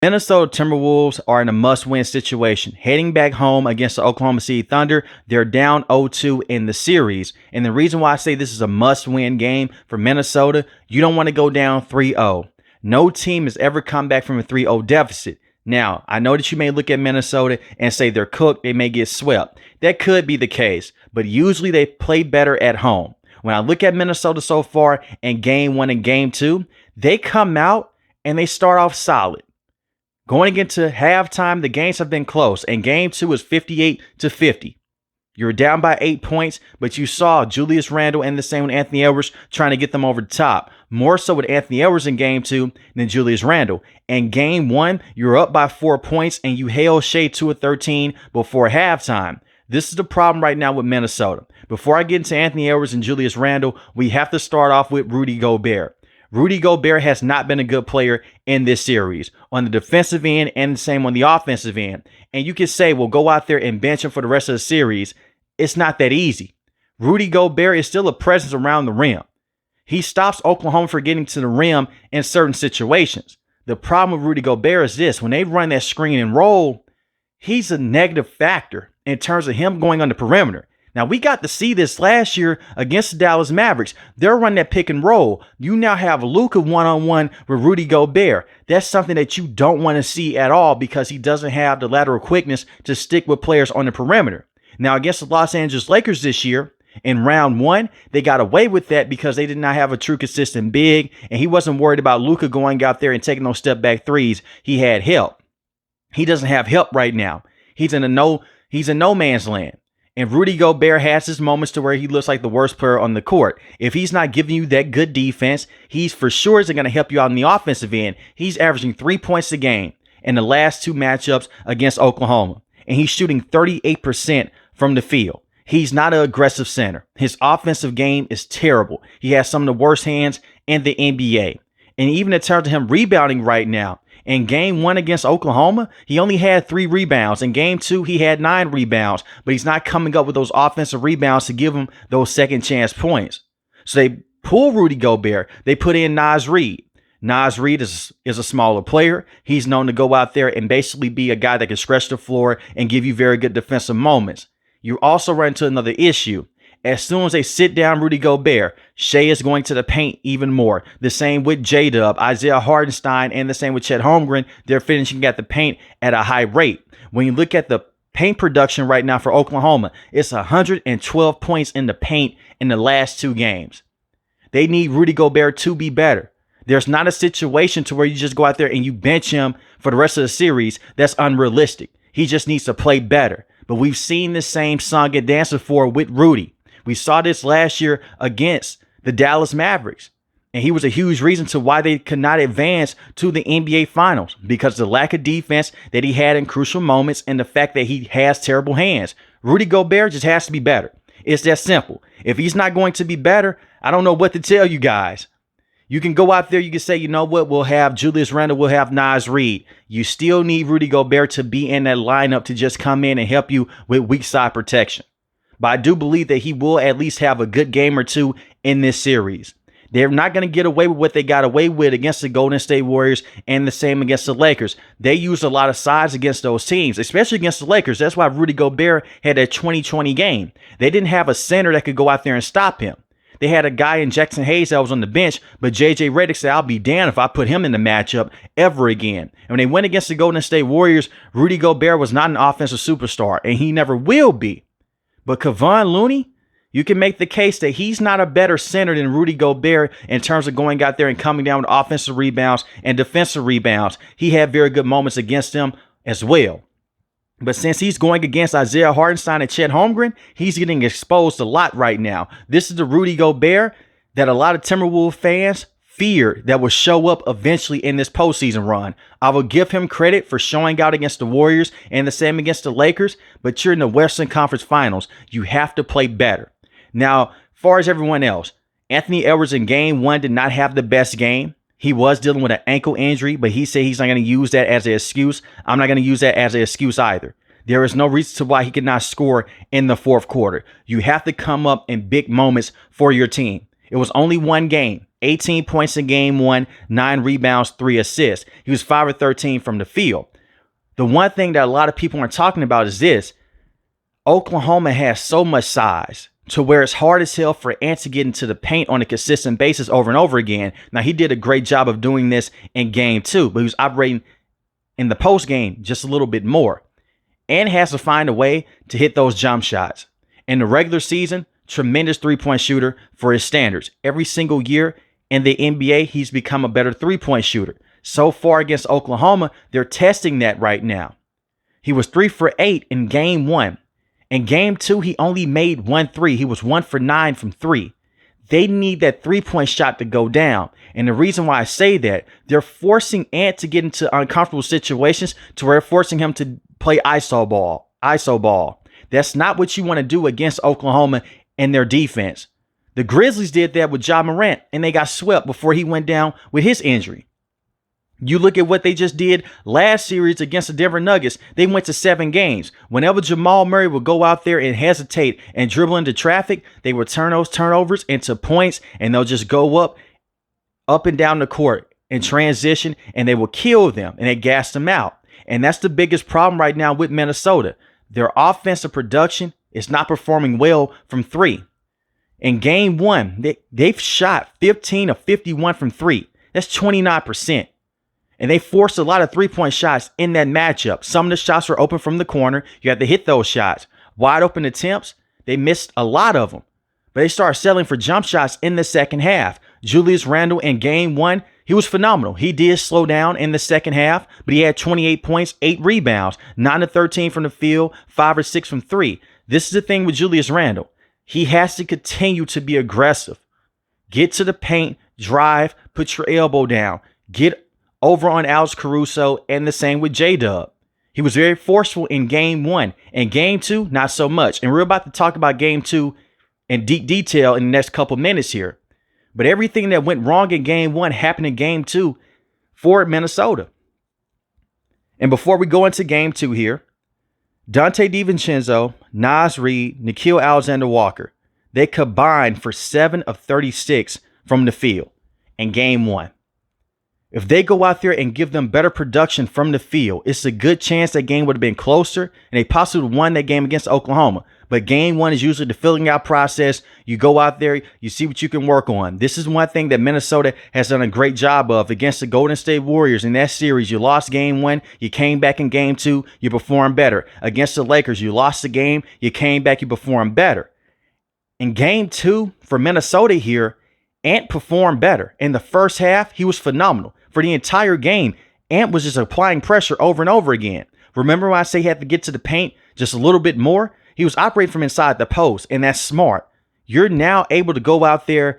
Minnesota Timberwolves are in a must-win situation. Heading back home against the Oklahoma City Thunder, they're down 0-2 in the series. And the reason why I say this is a must-win game for Minnesota, you don't want to go down 3-0. No team has ever come back from a 3-0 deficit. Now, I know that you may look at Minnesota and say they're cooked, they may get swept. That could be the case, but usually they play better at home. When I look at Minnesota so far in game 1 and game 2, they come out and they start off solid. Going into halftime, the games have been close, and game 2 is 58-50. You're down by 8 points, but you saw Julius Randle and the same with Anthony Edwards trying to get them over the top. More so with Anthony Edwards in game 2 than Julius Randle. In game 1, you're up by 4 points, and you hail Shea 2 of 13 before halftime. This is the problem right now with Minnesota. Before I get into Anthony Edwards and Julius Randle, we have to start off with Rudy Gobert. Rudy Gobert has not been a good player in this series on the defensive end and the same on the offensive end. And you can say, well, go out there and bench him for the rest of the series. It's not that easy. Rudy Gobert is still a presence around the rim. He stops Oklahoma from getting to the rim in certain situations. The problem with Rudy Gobert is this: when they run that screen and roll, he's a negative factor in terms of him going on the perimeter. Now, we got to see this last year against the Dallas Mavericks. They're running that pick and roll. You now have Luka one-on-one with Rudy Gobert. That's something that you don't want to see at all because he doesn't have the lateral quickness to stick with players on the perimeter. Now, against the Los Angeles Lakers this year, in round 1, they got away with that because they did not have a true consistent big, and he wasn't worried about Luka going out there and taking those step-back threes. He had help. He doesn't have help right now. He's in no man's land. And Rudy Gobert has his moments to where he looks like the worst player on the court. If he's not giving you that good defense, he's for sure isn't going to help you out on the offensive end. He's averaging 3 points a game in the last 2 matchups against Oklahoma. And he's shooting 38% from the field. He's not an aggressive center. His offensive game is terrible. He has some of the worst hands in the NBA. And even in terms of him rebounding right now, in game 1 against Oklahoma, he only had 3 rebounds. In game 2, he had 9 rebounds, but he's not coming up with those offensive rebounds to give him those second chance points. So they pull Rudy Gobert. They put in Naz Reid. Naz Reid is a smaller player. He's known to go out there and basically be a guy that can stretch the floor and give you very good defensive moments. You also run into another issue. As soon as they sit down Rudy Gobert, Shea is going to the paint even more. The same with J-Dub, Isaiah Hartenstein, and the same with Chet Holmgren. They're finishing at the paint at a high rate. When you look at the paint production right now for Oklahoma, it's 112 points in the paint in the last 2 games. They need Rudy Gobert to be better. There's not a situation to where you just go out there and you bench him for the rest of the series. That's unrealistic. He just needs to play better. But we've seen the same song and dance before with Rudy. We saw this last year against the Dallas Mavericks, and he was a huge reason to why they could not advance to the NBA Finals because of the lack of defense that he had in crucial moments and the fact that he has terrible hands. Rudy Gobert just has to be better. It's that simple. If he's not going to be better, I don't know what to tell you guys. You can go out there, you can say, you know what, we'll have Julius Randle, we'll have Naz Reid. You still need Rudy Gobert to be in that lineup to just come in and help you with weak side protection. But I do believe that he will at least have a good game or 2 in this series. They're not going to get away with what they got away with against the Golden State Warriors and the same against the Lakers. They used a lot of size against those teams, especially against the Lakers. That's why Rudy Gobert had that 20-20 game. They didn't have a center that could go out there and stop him. They had a guy in Jackson Hayes that was on the bench, but J.J. Redick said, I'll be damned if I put him in the matchup ever again. And when they went against the Golden State Warriors, Rudy Gobert was not an offensive superstar, and he never will be. But Kevon Looney, you can make the case that he's not a better center than Rudy Gobert in terms of going out there and coming down with offensive rebounds and defensive rebounds. He had very good moments against them as well. But since he's going against Isaiah Hartenstein and Chet Holmgren, he's getting exposed a lot right now. This is the Rudy Gobert that a lot of Timberwolves fans fear that will show up eventually in this postseason run. I will give him credit for showing out against the Warriors and the same against the Lakers, but you're in the Western Conference Finals. You have to play better. Now, as far as everyone else, Anthony Edwards in game 1 did not have the best game. He was dealing with an ankle injury, but he said he's not going to use that as an excuse. I'm not going to use that as an excuse either. There is no reason to why he could not score in the fourth quarter. You have to come up in big moments for your team. It was only one game. 18 points in game one, 9 rebounds, 3 assists. He was 5 of 13 from the field. The one thing that a lot of people aren't talking about is this. Oklahoma has so much size to where it's hard as hell for Ant to get into the paint on a consistent basis over and over again. Now, he did a great job of doing this in game two, but he was operating in the post game just a little bit more. Ant has to find a way to hit those jump shots. In the regular season, tremendous three-point shooter for his standards. Every single year in the NBA, he's become a better three-point shooter. So far against Oklahoma, they're testing that right now. He was 3 for 8 in game one. In game two, he only made 1 3. He was 1 for 9 from 3. They need that three-point shot to go down. And the reason why I say that, they're forcing Ant to get into uncomfortable situations to where they're forcing him to play ISO ball. That's not what you want to do against Oklahoma and their defense. The Grizzlies did that with Ja Morant, and they got swept before he went down with his injury. You look at what they just did last series against the Denver Nuggets. They went to 7 games. Whenever Jamal Murray would go out there and hesitate and dribble into traffic, they would turn those turnovers into points, and they'll just go up and down the court in transition, and they will kill them, and they gas them out. And that's the biggest problem right now with Minnesota. Their offensive production is not performing well from 3. In game one, they've shot 15 of 51 from 3. That's 29%. And they forced a lot of three-point shots in that matchup. Some of the shots were open from the corner. You had to hit those shots. Wide open attempts, they missed a lot of them. But they started settling for jump shots in the second half. Julius Randle in game one, he was phenomenal. He did slow down in the second half, but he had 28 points, 8 rebounds, 9 of 13 from the field, 5 or 6 from 3. This is the thing with Julius Randle. He has to continue to be aggressive. Get to the paint, drive, put your elbow down. Get over on Alex Caruso, and the same with J-Dub. He was very forceful in game one. In game two, not so much. And we're about to talk about game two in deep detail in the next couple minutes here. But everything that went wrong in game one happened in game two for Minnesota. And before we go into game two here, Dante DiVincenzo, Naz Reid, Nickeil Alexander-Walker, they combined for 7 of 36 from the field in game one. If they go out there and give them better production from the field, it's a good chance that game would have been closer and they possibly would have won that game against Oklahoma. But game one is usually the filling out process. You go out there, you see what you can work on. This is one thing that Minnesota has done a great job of against the Golden State Warriors in that series. You lost game one, you came back in game two, you performed better. Against the Lakers, you lost the game, you came back, you performed better. In game two for Minnesota here, Ant performed better. In the first half, he was phenomenal. For the entire game, Ant was just applying pressure over and over again. Remember when I say he had to get to the paint just a little bit more? He was operating from inside the post, and that's smart. You're now able to go out there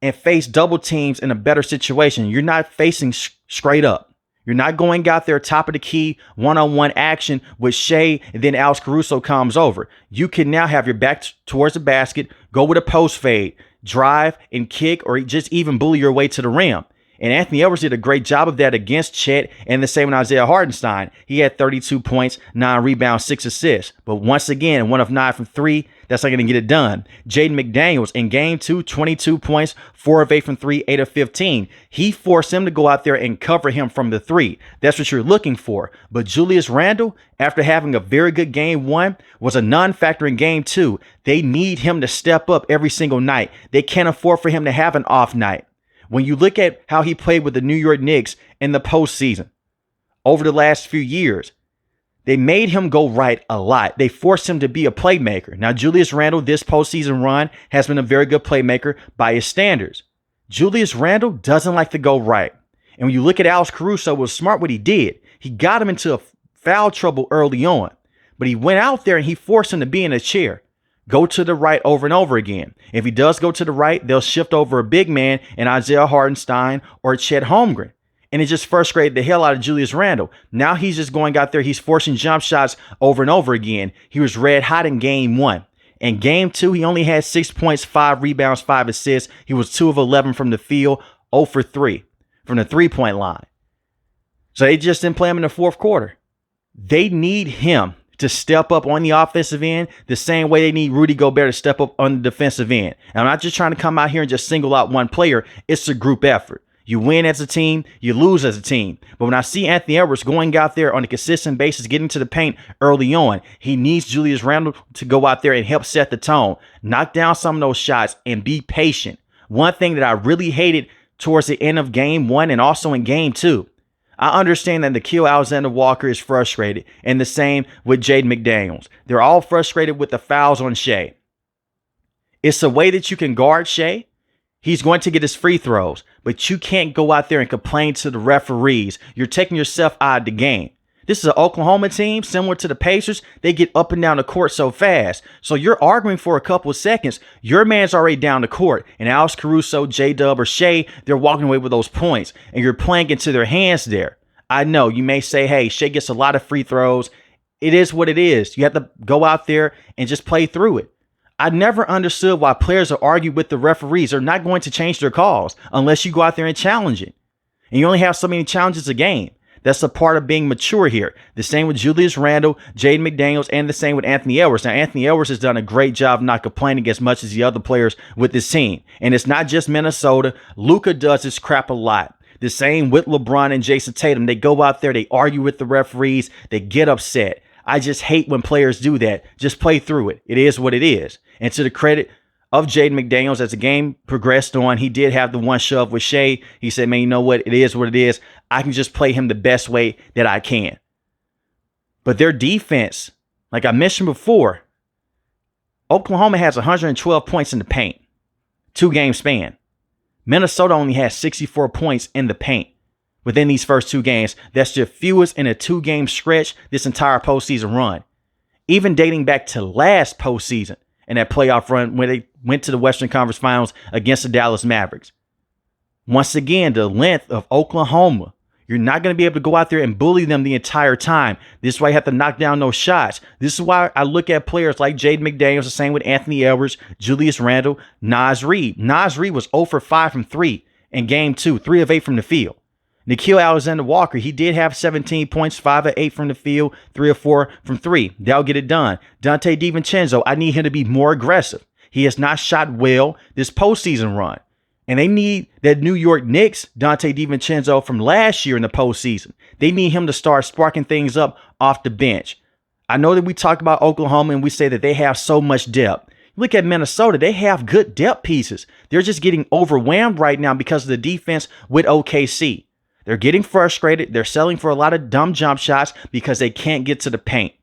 and face double teams in a better situation. You're not facing straight up. You're not going out there top of the key, one-on-one action with Shea, and then Alex Caruso comes over. You can now have your back towards the basket, go with a post fade, drive and kick, or just even bully your way to the rim. And Anthony Edwards did a great job of that against Chet, and the same with Isaiah Hartenstein. He had 32 points, 9 rebounds, 6 assists. But once again, 1 of 9 from 3, that's not going to get it done. Jaden McDaniels in game 2, 22 points, 4 of 8 from 3, 8 of 15. He forced him to go out there and cover him from the 3. That's what you're looking for. But Julius Randle, after having a very good game 1, was a non-factor in game 2. They need him to step up every single night. They can't afford for him to have an off night. When you look at how he played with the New York Knicks in the postseason over the last few years, they made him go right a lot. They forced him to be a playmaker. Now, Julius Randle, this postseason run, has been a very good playmaker by his standards. Julius Randle doesn't like to go right. And when you look at Alex Caruso, it was smart what he did. He got him into foul trouble early on, but he went out there and he forced him to be in a chair. Go to the right over and over again. If he does go to the right, they'll shift over a big man in Isaiah Hartenstein or Chet Holmgren. And it just frustrated the hell out of Julius Randle. Now he's just going out there. He's forcing jump shots over and over again. He was red hot in game 1. In game 2, he only had 6 points, 5 rebounds, 5 assists. He was 2 of 11 from the field, 0 for 3 from the three-point line. So they just didn't play him in the fourth quarter. They need him to step up on the offensive end the same way they need Rudy Gobert to step up on the defensive end. And I'm not just trying to come out here and just single out one player. It's a group effort. You win as a team, you lose as a team. But when I see Anthony Edwards going out there on a consistent basis, getting to the paint early on, he needs Julius Randle to go out there and help set the tone, knock down some of those shots, and be patient. One thing that I really hated towards the end of game 1 and also in game 2, I understand that Nickeil Alexander-Walker is frustrated, and the same with Jaden McDaniels. They're all frustrated with the fouls on Shai. It's a way that you can guard Shai. He's going to get his free throws, but you can't go out there and complain to the referees. You're taking yourself out of the game. This is an Oklahoma team similar to the Pacers. They get up and down the court so fast. So you're arguing for a couple of seconds. Your man's already down the court. And Alex Caruso, J-Dub, or Shai, they're walking away with those points. And you're playing into their hands there. I know you may say, hey, Shai gets a lot of free throws. It is what it is. You have to go out there and just play through it. I never understood why players will argue with the referees. They're not going to change their calls unless you go out there and challenge it. And you only have so many challenges a game. That's a part of being mature here. The same with Julius Randle, Jaden McDaniels, and the same with Anthony Edwards. Now, Anthony Edwards has done a great job not complaining as much as the other players with this team. And it's not just Minnesota. Luka does this crap a lot. The same with LeBron and Jason Tatum. They go out there, they argue with the referees, they get upset. I just hate when players do that. Just play through it. It is what it is. And to the credit of Jaden McDaniels, as the game progressed on, he did have the one shove with Shai. He said, man, you know what? It is what it is. I can just play him the best way that I can. But their defense, like I mentioned before, Oklahoma has 112 points in the paint. 2-game span. Minnesota only has 64 points in the paint within these first 2 games. That's the fewest in a 2-game stretch this entire postseason run. Even dating back to last postseason and that playoff run when they went to the Western Conference Finals against the Dallas Mavericks. Once again, the length of Oklahoma. You're not going to be able to go out there and bully them the entire time. This is why you have to knock down those shots. This is why I look at players like Jaden McDaniels, the same with Anthony Edwards, Julius Randle, Naz Reid. Naz Reid was 0 for 5 from 3 in game 2, 3 of 8 from the field. Nickeil Alexander-Walker, he did have 17 points, 5 of 8 from the field, 3 of 4 from 3. That'll get it done. Dante DiVincenzo, I need him to be more aggressive. He has not shot well this postseason run. And they need that New York Knicks, Dante DiVincenzo from last year in the postseason. They need him to start sparking things up off the bench. I know that we talk about Oklahoma and we say that they have so much depth. Look at Minnesota. They have good depth pieces. They're just getting overwhelmed right now because of the defense with OKC. They're getting frustrated. They're selling for a lot of dumb jump shots because they can't get to the paint.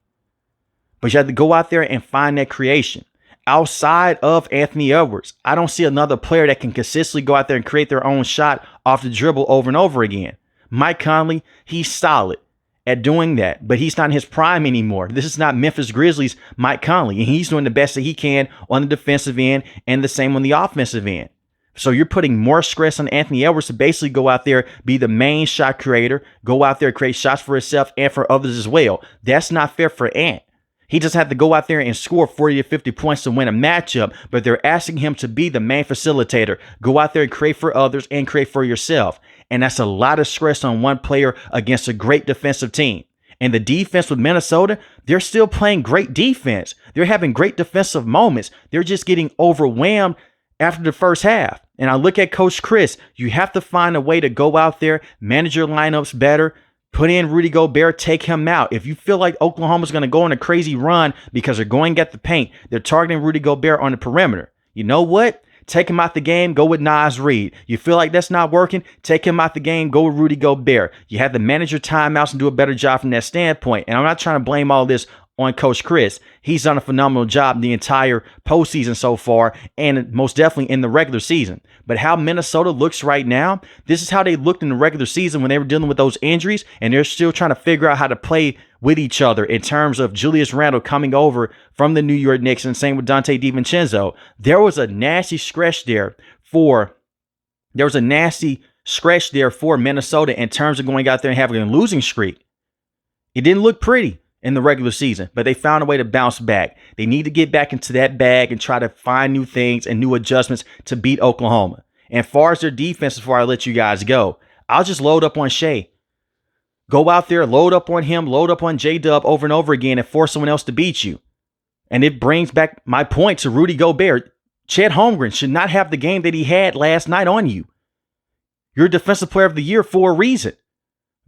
But you have to go out there and find that creation. Outside of Anthony Edwards, I don't see another player that can consistently go out there and create their own shot off the dribble over and over again. Mike Conley, he's solid at doing that, but he's not in his prime anymore. This is not Memphis Grizzlies Mike Conley, and he's doing the best that he can on the defensive end and the same on the offensive end. So you're putting more stress on Anthony Edwards to basically go out there, be the main shot creator, go out there, create shots for himself and for others as well. That's not fair for Ant. He just had to go out there and score 40 to 50 points to win a matchup, but they're asking him to be the main facilitator. Go out there and create for others and create for yourself. And that's a lot of stress on one player against a great defensive team. And the defense with Minnesota, they're still playing great defense. They're having great defensive moments. They're just getting overwhelmed after the first half. And I look at Coach Chris, you have to find a way to go out there, manage your lineups better, put in Rudy Gobert, take him out. If you feel like Oklahoma's going to go on a crazy run because they're going at the paint, they're targeting Rudy Gobert on the perimeter. You know what? Take him out the game, go with Naz Reid. You feel like that's not working? Take him out the game, go with Rudy Gobert. You have to manage your timeouts and do a better job from that standpoint. And I'm not trying to blame all this on Coach Chris. He's done a phenomenal job the entire postseason so far, and most definitely in the regular season. But how Minnesota looks right now, this is how they looked in the regular season when they were dealing with those injuries, and they're still trying to figure out how to play with each other in terms of Julius Randle coming over from the New York Knicks, and same with Dante DiVincenzo. There was a nasty stretch there for Minnesota in terms of going out there and having a losing streak. It didn't look pretty in the regular season, but they found a way to bounce back. They need to get back into that bag and try to find new things and new adjustments to beat Oklahoma. And as far as their defense, before I let you guys go, I'll just load up on Shai. Go out there, load up on him, load up on J-Dub over and over again and force someone else to beat you. And it brings back my point to Rudy Gobert. Chet Holmgren should not have the game that he had last night on you. You're Defensive Player of the Year for a reason.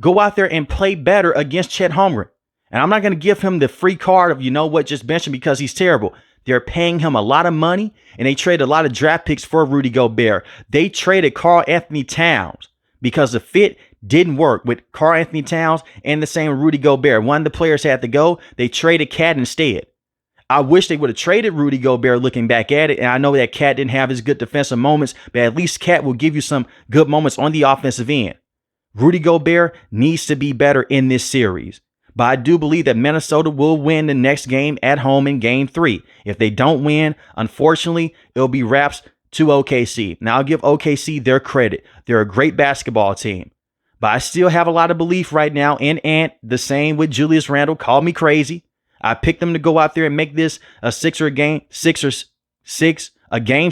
Go out there and play better against Chet Holmgren. And I'm not going to give him the free card of, you know what, just bench him because he's terrible. They're paying him a lot of money, and they traded a lot of draft picks for Rudy Gobert. They traded Karl Anthony Towns because the fit didn't work with Karl Anthony Towns and the same with Rudy Gobert. One of the players had to go. They traded Cat instead. I wish they would have traded Rudy Gobert looking back at it. And I know that Cat didn't have his good defensive moments, but at least Cat will give you some good moments on the offensive end. Rudy Gobert needs to be better in this series. But I do believe that Minnesota will win the next game at home in Game 3. If they don't win, unfortunately, it'll be wraps to OKC. Now, I'll give OKC their credit. They're a great basketball team. But I still have a lot of belief right now in Ant. The same with Julius Randle. Call me crazy. I picked them to go out there and make this a Game 6 or a Game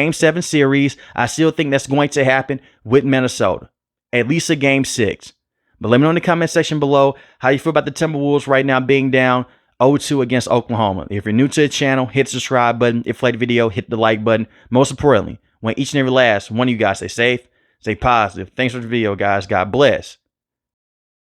7 series. I still think that's going to happen with Minnesota. At least a Game 6. But let me know in the comment section below how you feel about the Timberwolves right now being down 0-2 against Oklahoma. If you're new to the channel, hit the subscribe button. If you like the video, hit the like button. Most importantly, want each and every last one of you guys stay safe, stay positive. Thanks for the video, guys. God bless.